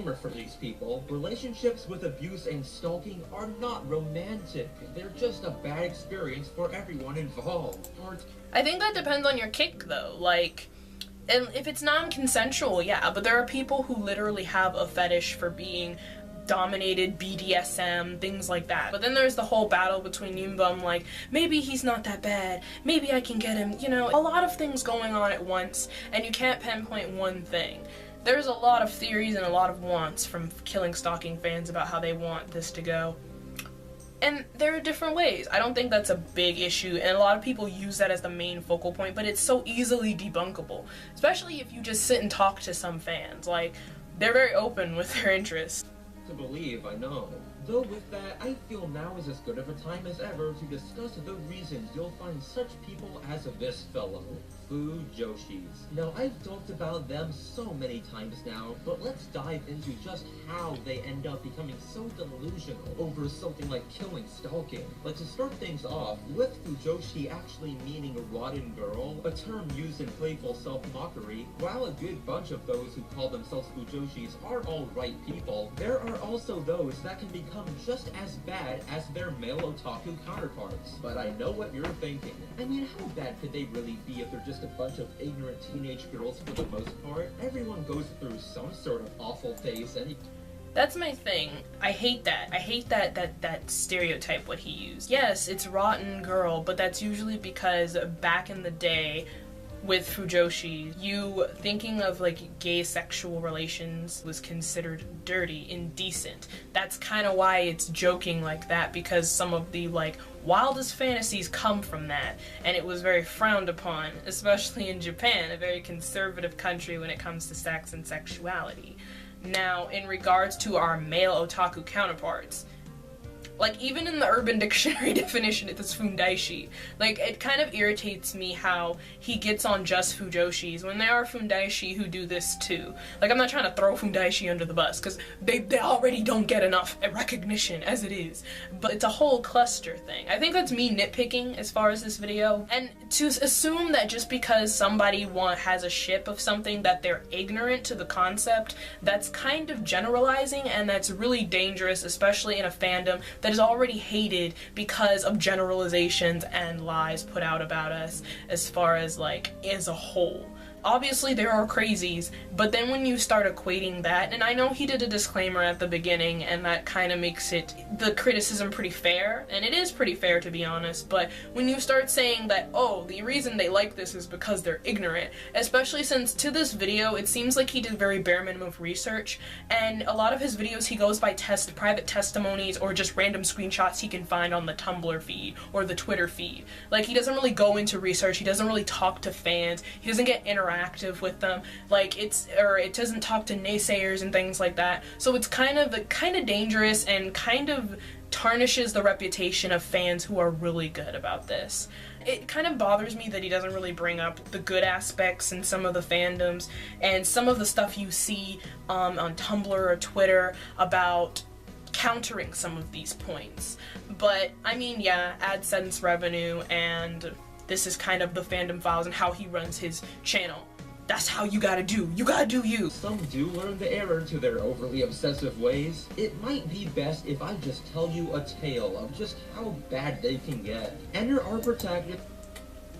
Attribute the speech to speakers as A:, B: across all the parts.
A: disclaimer for these people. Relationships with abuse and stalking are not romantic. They're just a bad experience for everyone involved.
B: I think that depends on your kink, though. Like, and if it's non-consensual, yeah, but there are people who literally have a fetish for being dominated, BDSM, things like that. But then there's the whole battle between Yunbum, like, maybe he's not that bad, maybe I can get him, you know, a lot of things going on at once, and you can't pinpoint one thing. There's a lot of theories and a lot of wants from Killing Stalking fans about how they want this to go. And there are different ways. I don't think that's a big issue, and a lot of people use that as the main focal point, but it's so easily debunkable. Especially if you just sit and talk to some fans. Like, they're very open with their interests.
A: To believe, I know. Though with that, I feel now is as good of a time as ever to discuss the reasons you'll find such people as this fellow, Fujoshis. Now, I've talked about them so many times now, but let's dive into just how they end up becoming so delusional over something like killing stalking. But to start things off, with Fujoshi actually meaning a rotten girl, a term used in playful self-mockery, while a good bunch of those who call themselves Fujoshis are alright people, there are also those that can become just as bad as their male otaku counterparts. But I know what you're thinking. I mean, how bad could they really be if they're just a bunch of ignorant teenage girls for the most part? Everyone goes through some sort of awful phase and
B: that's my thing. I hate that. I hate that stereotype what he used. Yes, it's rotten girl, but that's usually because back in the day with Fujoshi, you thinking of like gay sexual relations was considered dirty, indecent. That's kind of why it's joking like that, because some of the like wildest fantasies come from that, and it was very frowned upon, especially in Japan, a very conservative country when it comes to sex and sexuality. Now, in regards to our male otaku counterparts, like, even in the Urban Dictionary definition, it's Fundaishi. Like, it kind of irritates me how he gets on just Fujoshis when there are Fundaishi who do this too. Like, I'm not trying to throw Fundaishi under the bus, because they already don't get enough recognition as it is. But it's a whole cluster thing. I think that's me nitpicking as far as this video. And to assume that just because somebody has a ship of something that they're ignorant to the concept, that's kind of generalizing, and that's really dangerous, especially in a fandom that is already hated because of generalizations and lies put out about us as far as like as a whole. Obviously there are crazies, but then when you start equating that, and I know he did a disclaimer at the beginning and that kind of makes the criticism pretty fair, and it is pretty fair to be honest, but when you start saying that, oh, the reason they like this is because they're ignorant, especially since to this video it seems like he did very bare minimum research, and a lot of his videos he goes by private testimonies or just random screenshots he can find on the Tumblr feed or the Twitter feed. Like, he doesn't really go into research, he doesn't really talk to fans, he doesn't get interactive with them, like it doesn't talk to naysayers and things like that. So it's kind of dangerous and kind of tarnishes the reputation of fans who are really good about this. It kind of bothers me that he doesn't really bring up the good aspects in some of the fandoms and some of the stuff you see on Tumblr or Twitter about countering some of these points. But I mean, yeah, AdSense revenue, and this is kind of the Fandom Files and how he runs his channel. That's how you gotta do. You gotta do you.
A: Some do learn the error to their overly obsessive ways. It might be best if I just tell you a tale of just how bad they can get. Enter our protagonist.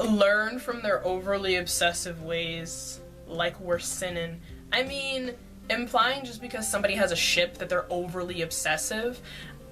B: Learn from their overly obsessive ways, like we're sinning. I mean, implying just because somebody has a ship that they're overly obsessive.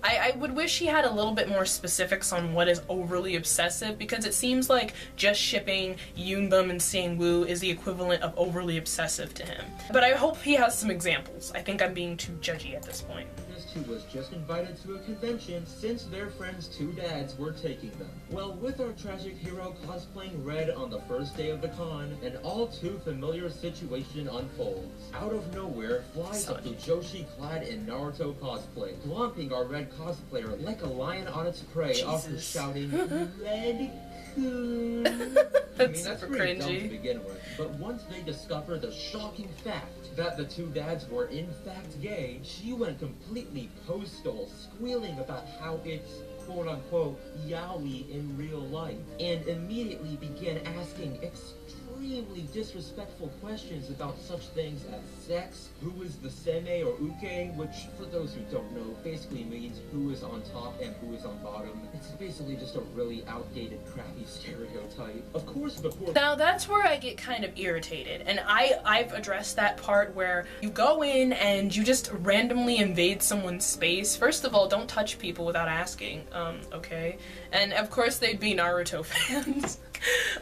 B: I would wish he had a little bit more specifics on what is overly obsessive, because it seems like just shipping Yunbum and Sang-woo is the equivalent of overly obsessive to him. But I hope he has some examples. I think I'm being too judgy at this point.
A: Who was just invited to a convention since their friend's two dads were taking them. Well, with our tragic hero cosplaying red on the first day of the con, an all too familiar situation unfolds. Out of nowhere flies a Fujoshi clad in Naruto cosplay, clomping our red cosplayer like a lion on its prey, after shouting, "Red coon." That's pretty dumb to begin with, but once they discover the shocking fact that the two dads were in fact gay, she went completely postal, squealing about how it's quote-unquote yaoi in real life, and immediately began asking extremely extremely disrespectful questions about such things as sex, who is the seme or uke, which, for those who don't know, basically means who is on top and who is on bottom. It's basically just a really outdated, crappy stereotype. Of course, before—
B: Now that's where I get kind of irritated, and I've addressed that part where you go in and you just randomly invade someone's space. First of all, don't touch people without asking, okay? And of course they'd be Naruto fans.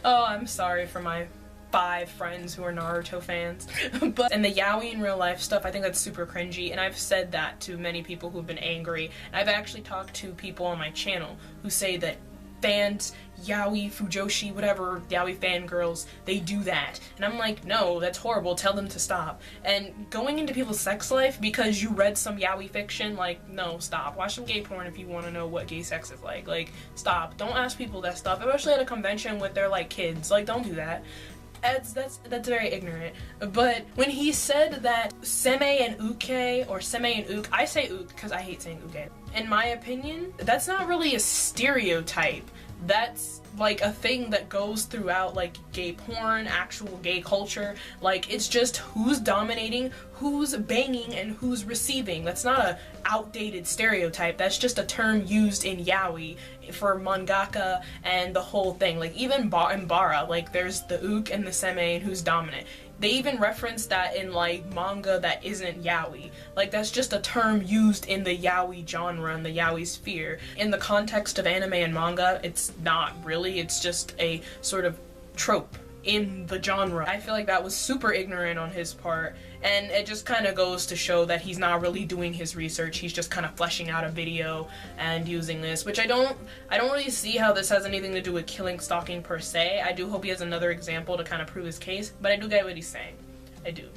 B: Oh, I'm sorry for my 5 friends who are Naruto fans. But and the yaoi in real life stuff, I think that's super cringy, and I've said that to many people who've been angry. And I've actually talked to people on my channel who say that fans, yaoi, fujoshi, whatever, yaoi fangirls, they do that. And I'm like, no, that's horrible, tell them to stop. And going into people's sex life because you read some yaoi fiction, like, no, stop. Watch some gay porn if you want to know what gay sex is like. Like, stop. Don't ask people that stuff, especially at a convention with their, like, kids. Like, don't do that. That's very ignorant. But when he said that seme and uke, or seme and uk, I say uk because I hate saying uke. In my opinion, that's not really a stereotype. That's like a thing that goes throughout like gay porn, actual gay culture. Like, it's just who's dominating, who's banging, and who's receiving. That's not a outdated stereotype. That's just a term used in yaoi for mangaka and the whole thing. Like, even in bara, like, there's the uk and the seme and who's dominant. They even reference that in like manga that isn't yaoi. Like, that's just a term used in the yaoi genre and the yaoi sphere. In the context of anime and manga, it's not really. It's just a sort of trope in the genre. I feel like that was super ignorant on his part, and it just kind of goes to show that he's not really doing his research. He's just kind of fleshing out a video and using this, which I don't really see how this has anything to do with killing stalking per se. I do hope he has another example to kind of prove his case, but I do get what he's saying. I do.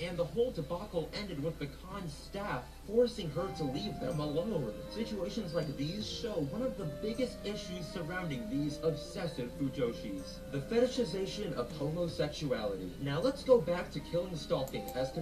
A: And the whole debacle ended with the Khan's staff forcing her to leave them alone. Situations like these show one of the biggest issues surrounding these obsessive fujoshis: the fetishization of homosexuality. Now let's go back to Killing Stalking as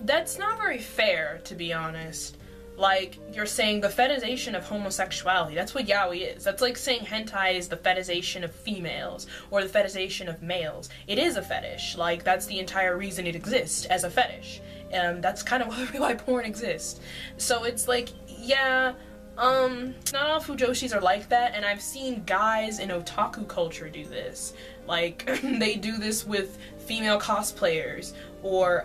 B: That's not very fair, to be honest. Like, you're saying the fetishization of homosexuality, that's what yaoi is. That's like saying hentai is the fetishization of females, or the fetishization of males. It is a fetish. Like, that's the entire reason it exists, as a fetish. That's kind of why porn exists. So it's like, yeah, not all fujoshis are like that, and I've seen guys in otaku culture do this. Like, they do this with female cosplayers, or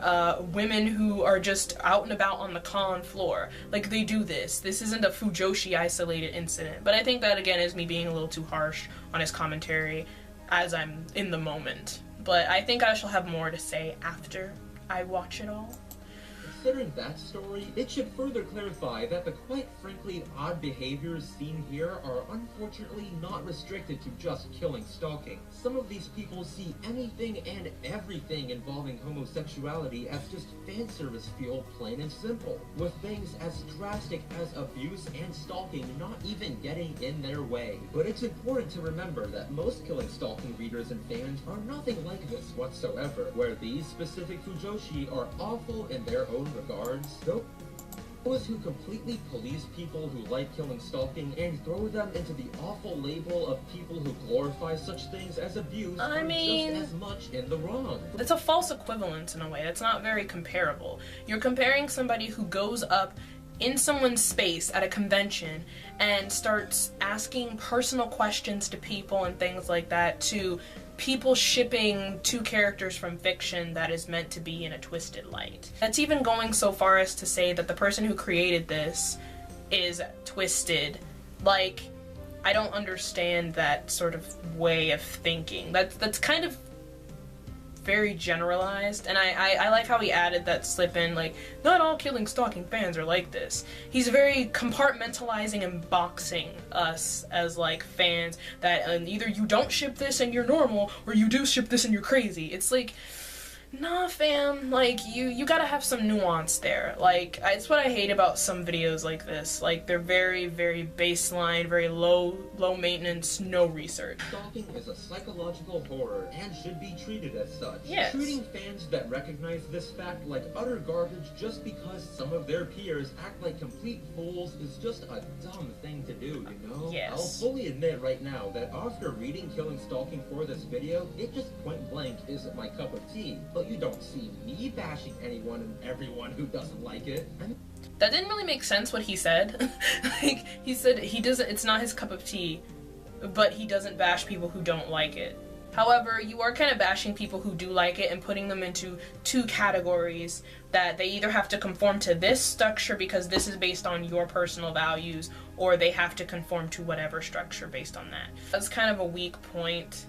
B: women who are just out and about on the con floor. Like, they do this. This isn't a fujoshi isolated incident. But I think that, again, is me being a little too harsh on his commentary as I'm in the moment. But I think I shall have more to say after I watch it all.
A: Considering that story, it should further clarify that the quite frankly odd behaviors seen here are unfortunately not restricted to just killing stalking. Some of these people see anything and everything involving homosexuality as just fan service fuel, plain and simple, with things as drastic as abuse and stalking not even getting in their way. But it's important to remember that most Killing Stalking readers and fans are nothing like this whatsoever, where these specific fujoshi are awful in their own regards. Nope. Those who completely police people who like killing stalking and throw them into the awful label of people who glorify such things as abuse are just as much in the wrong.
B: It's a false equivalence in a way. That's not very comparable. You're comparing somebody who goes up in someone's space at a convention and starts asking personal questions to people and things like that to people shipping 2 characters from fiction that is meant to be in a twisted light. That's even going so far as to say that the person who created this is twisted. Like, I don't understand that sort of way of thinking. That's kind of very generalized, and I like how he added that slip in, like, not all Killing Stalking fans are like this. He's very compartmentalizing and boxing us as, like, fans, that either you don't ship this and you're normal, or you do ship this and you're crazy. It's like, Nah, fam, like, you gotta have some nuance there. Like, it's what I hate about some videos like this. Like, they're very, very baseline, very low maintenance, no research.
A: Stalking is a psychological horror and should be treated as such.
B: Yes.
A: Treating fans that recognize this fact like utter garbage just because some of their peers act like complete fools is just a dumb thing to do, you know?
B: Yes.
A: I'll fully admit right now that after reading Killing Stalking for this video, it just point blank isn't my cup of tea. But you don't see me bashing anyone and everyone who doesn't like it.
B: That didn't really make sense what he said. Like, he said it's not his cup of tea, but he doesn't bash people who don't like it. However, you are kind of bashing people who do like it and putting them into two categories that they either have to conform to this structure because this is based on your personal values, or they have to conform to whatever structure based on that. That's kind of a weak point.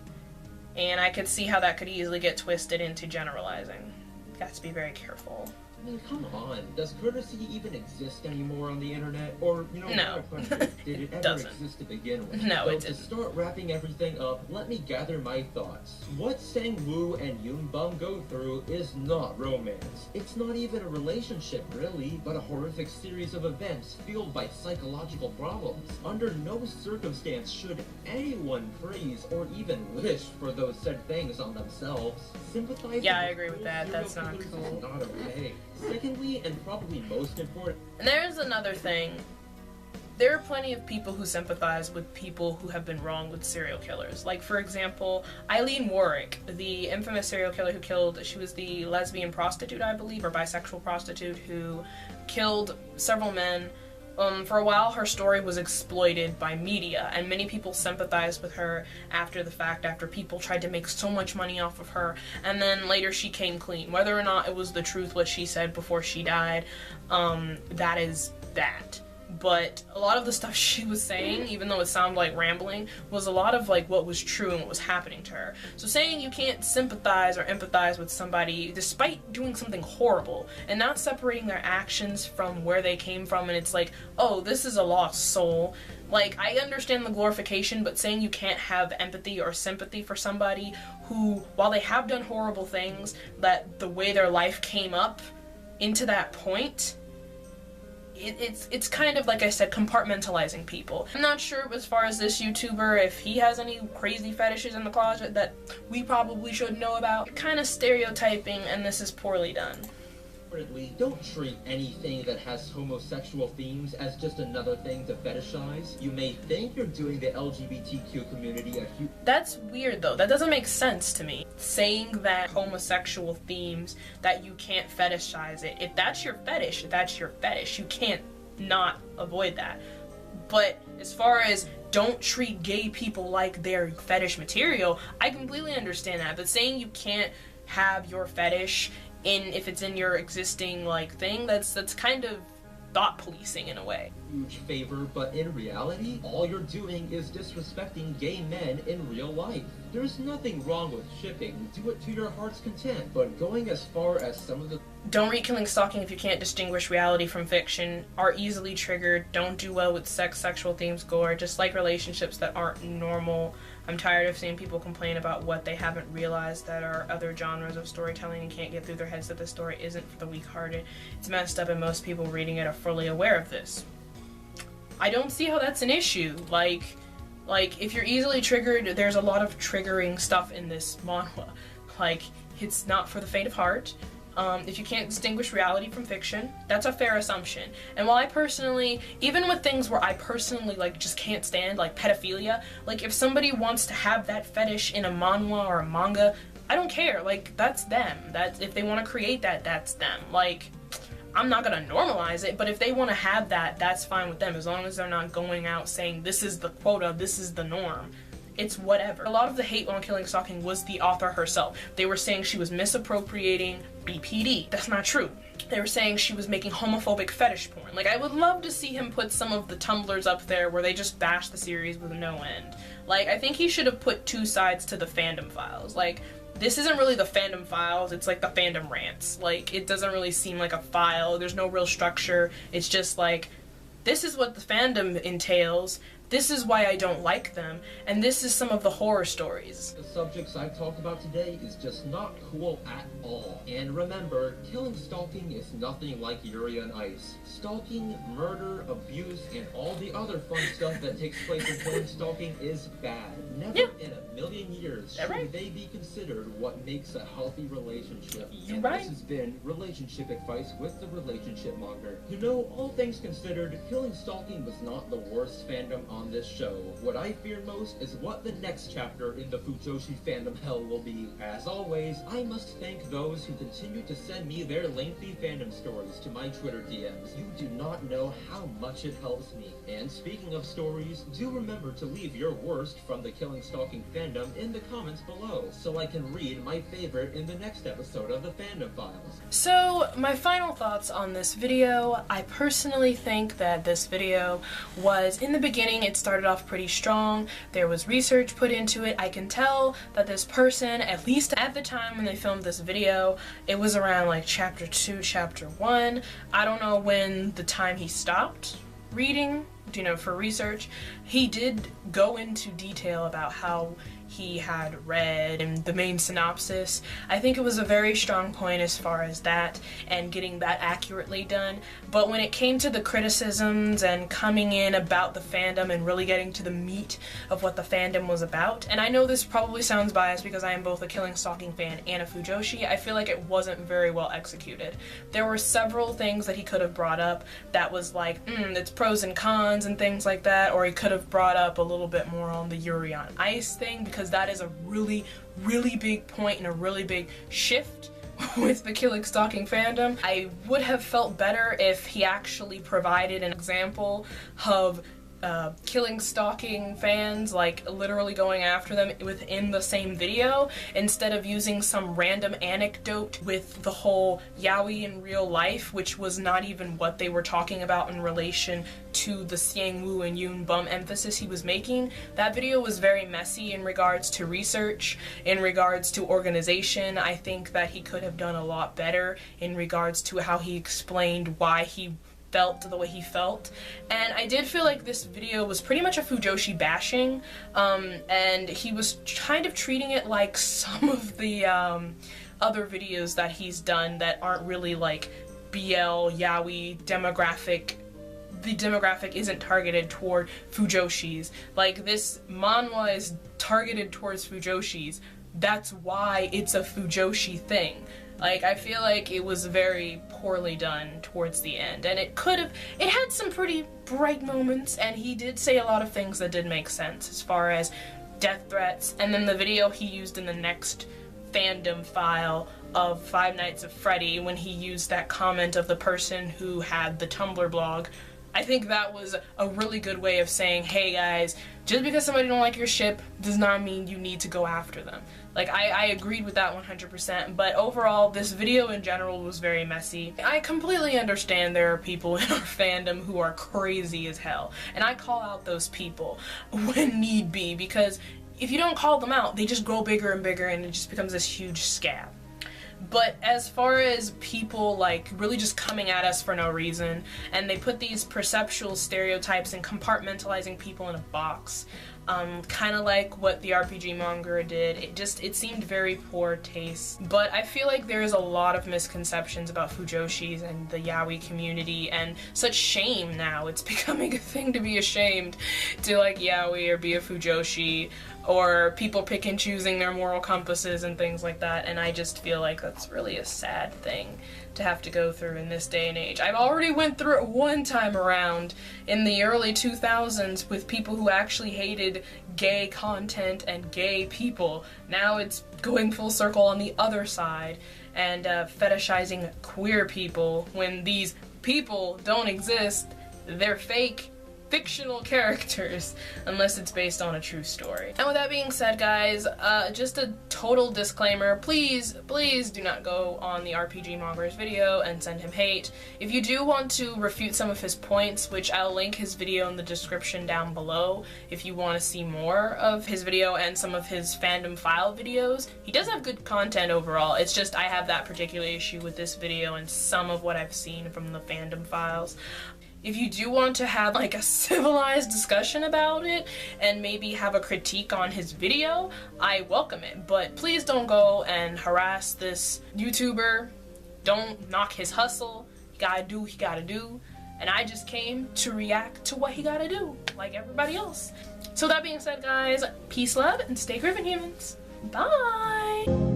B: And I could see how that could easily get twisted into generalizing. You have to be very careful.
A: I mean, come on. Does courtesy even exist anymore on the internet? Or, you know,
B: no.
A: Question, did it ever exist to begin with?
B: No,
A: so
B: it didn't.
A: To start wrapping everything up, let me gather my thoughts. What Sang-woo and Yoon-bum go through is not romance. It's not even a relationship, really, but a horrific series of events fueled by psychological problems. Under no circumstance should anyone praise or even wish for those said things on themselves. Sympathize.
B: Yeah, I agree with that. That's not cool.
A: Is not okay. Secondly, and probably most important,
B: and there's another thing. There are plenty of people who sympathize with people who have been wrong with serial killers. Like, for example, Eileen Warwick, the infamous serial killer who killed, she was the lesbian prostitute, I believe, or bisexual prostitute who killed several men. For a while, her story was exploited by media, and many people sympathized with her after the fact, after people tried to make so much money off of her, and then later she came clean. Whether or not it was the truth what she said before she died, that is that. But a lot of the stuff she was saying, even though it sounded like rambling, was a lot of like what was true and what was happening to her. So saying you can't sympathize or empathize with somebody despite doing something horrible and not separating their actions from where they came from, and it's like, oh, this is a lost soul. Like, I understand the glorification, but saying you can't have empathy or sympathy for somebody who, while they have done horrible things, that the way their life came up into that point, it's kind of, like I said, compartmentalizing people. I'm not sure as far as this YouTuber, if he has any crazy fetishes in the closet that we probably should know about. Kind of stereotyping, and this is poorly done.
A: Don't treat anything that has homosexual themes as just another thing to fetishize. You may think you're doing the LGBTQ community a huge...
B: That's weird though, that doesn't make sense to me. Saying that homosexual themes, that you can't fetishize it. If that's your fetish, that's your fetish. You can't not avoid that. But as far as don't treat gay people like they're fetish material, I completely understand that. But saying you can't have your fetish if it's in your existing like thing, that's kind of thought policing in a way.
A: Huge favor, but in reality, all you're doing is disrespecting gay men in real life. There's nothing wrong with shipping, do it to your heart's content, but going as far as some of the...
B: Don't read Killing Stalking if you can't distinguish reality from fiction, are easily triggered, don't do well with sex, sexual themes, gore, just like relationships that aren't normal. I'm tired of seeing people complain about what they haven't realized that are other genres of storytelling and can't get through their heads that the story isn't for the weak-hearted. It's messed up and most people reading it are fully aware of this. I don't see how that's an issue. Like, if you're easily triggered, there's a lot of triggering stuff in this manhwa. Like, it's not for the faint of heart. If you can't distinguish reality from fiction, that's a fair assumption. And while I personally, even with things where I personally like just can't stand, like pedophilia, like if somebody wants to have that fetish in a manhwa or a manga, I don't care. Like, that's them. That's, if they want to create that, that's them. Like, I'm not gonna normalize it, but if they want to have that, that's fine with them, as long as they're not going out saying this is the quota, this is the norm. It's whatever. A lot of the hate on Killing Stalking was the author herself. They were saying she was misappropriating BPD. That's not true. They were saying she was making homophobic fetish porn. Like, I would love to see him put some of the Tumblrs up there where they just bash the series with no end. Like, I think he should have put two sides to the fandom files. Like, this isn't really the fandom files, it's like the fandom rants. Like, it doesn't really seem like a file, there's no real structure. It's just like, this is what the fandom entails, this is why I don't like them, and this is some of the horror stories.
A: The subjects I've talked about today is just not cool at all. And remember, killing stalking is nothing like Yuri on Ice. Stalking, murder, abuse, and all the other fun stuff that takes place in killing stalking is bad. Never in a million years should they be considered what makes a healthy relationship.
B: You're
A: and
B: right.
A: This has been Relationship Advice with the Relationship Monger. You know, all things considered, killing stalking was not the worst fandom on this show. What I fear most is what the next chapter in the Fujoshi fandom hell will be. As always, I must thank those who continue to send me their lengthy fandom stories to my Twitter DMs. You do not know how much it helps me. And speaking of stories, do remember to leave your worst from the Killing Stalking Fandom in the comments below, so I can read my favorite in the next episode of the Fandom Files.
B: So, my final thoughts on this video. I personally think that this video was, in the beginning, it started off pretty strong. There was research put into it. I can tell that this person, at least at the time when they filmed this video, it was around like chapter 2, chapter 1. I don't know when the time he stopped reading, you know, for research. He did go into detail about how he had read and the main synopsis. I think it was a very strong point as far as that and getting that accurately done. But when it came to the criticisms and coming in about the fandom and really getting to the meat of what the fandom was about, and I know this probably sounds biased because I am both a Killing Stalking fan and a Fujoshi, I feel like it wasn't very well executed. There were several things that he could have brought up that was like, it's pros and cons and things like that, or he could have brought up a little bit more on the Yuri on Ice thing, because that is a really, really big point and a really big shift with the Killing Stalking fandom. I would have felt better if he actually provided an example of killing stalking fans, like literally going after them within the same video, instead of using some random anecdote with the whole yaoi in real life, which was not even what they were talking about in relation to the Siangwoo and Yoon Bum emphasis he was making. That video was very messy in regards to research, in regards to organization. I think that he could have done a lot better in regards to how he explained why he felt the way he felt. And I did feel like this video was pretty much a Fujoshi bashing, and he was kind of treating it like some of the other videos that he's done that aren't really like BL, yaoi, demographic. The demographic isn't targeted toward Fujoshis. Like, this manhwa is targeted towards Fujoshis. That's why it's a Fujoshi thing. Like, I feel like it was very poorly done towards the end, and it had some pretty bright moments, and he did say a lot of things that did make sense as far as death threats, and then the video he used in the next fandom file of Five Nights at Freddy when he used that comment of the person who had the Tumblr blog. I think that was a really good way of saying, hey guys, just because somebody don't like your ship does not mean you need to go after them. Like, I agreed with that 100%, but overall, this video in general was very messy. I completely understand there are people in our fandom who are crazy as hell, and I call out those people when need be, because if you don't call them out, they just grow bigger and bigger, and it just becomes this huge scab. But as far as people like really just coming at us for no reason, and they put these perceptual stereotypes and compartmentalizing people in a box, kind of like what the RPG manga did, it seemed very poor taste. But I feel like there's a lot of misconceptions about Fujoshis and the yaoi community, and such shame now. It's becoming a thing to be ashamed to like yaoi or be a Fujoshi, or people pick and choosing their moral compasses and things like that, and I just feel like that's really a sad thing to have to go through in this day and age. I've already went through it one time around in the early 2000s with people who actually hated gay content and gay people. Now it's going full circle on the other side and fetishizing queer people when these people don't exist. They're fake, fictional characters, unless it's based on a true story. And with that being said, guys, just a total disclaimer, please do not go on the RPG Monger's video and send him hate. If you do want to refute some of his points, which I'll link his video in the description down below if you want to see more of his video and some of his fandom file videos. He does have good content overall, it's just I have that particular issue with this video and some of what I've seen from the fandom files. If you do want to have like a civilized discussion about it and maybe have a critique on his video, I welcome it. But please don't go and harass this YouTuber. Don't knock his hustle. He gotta do what he gotta do. And I just came to react to what he gotta do, like everybody else. So that being said, guys, peace, love, and stay Groovin, humans. Bye!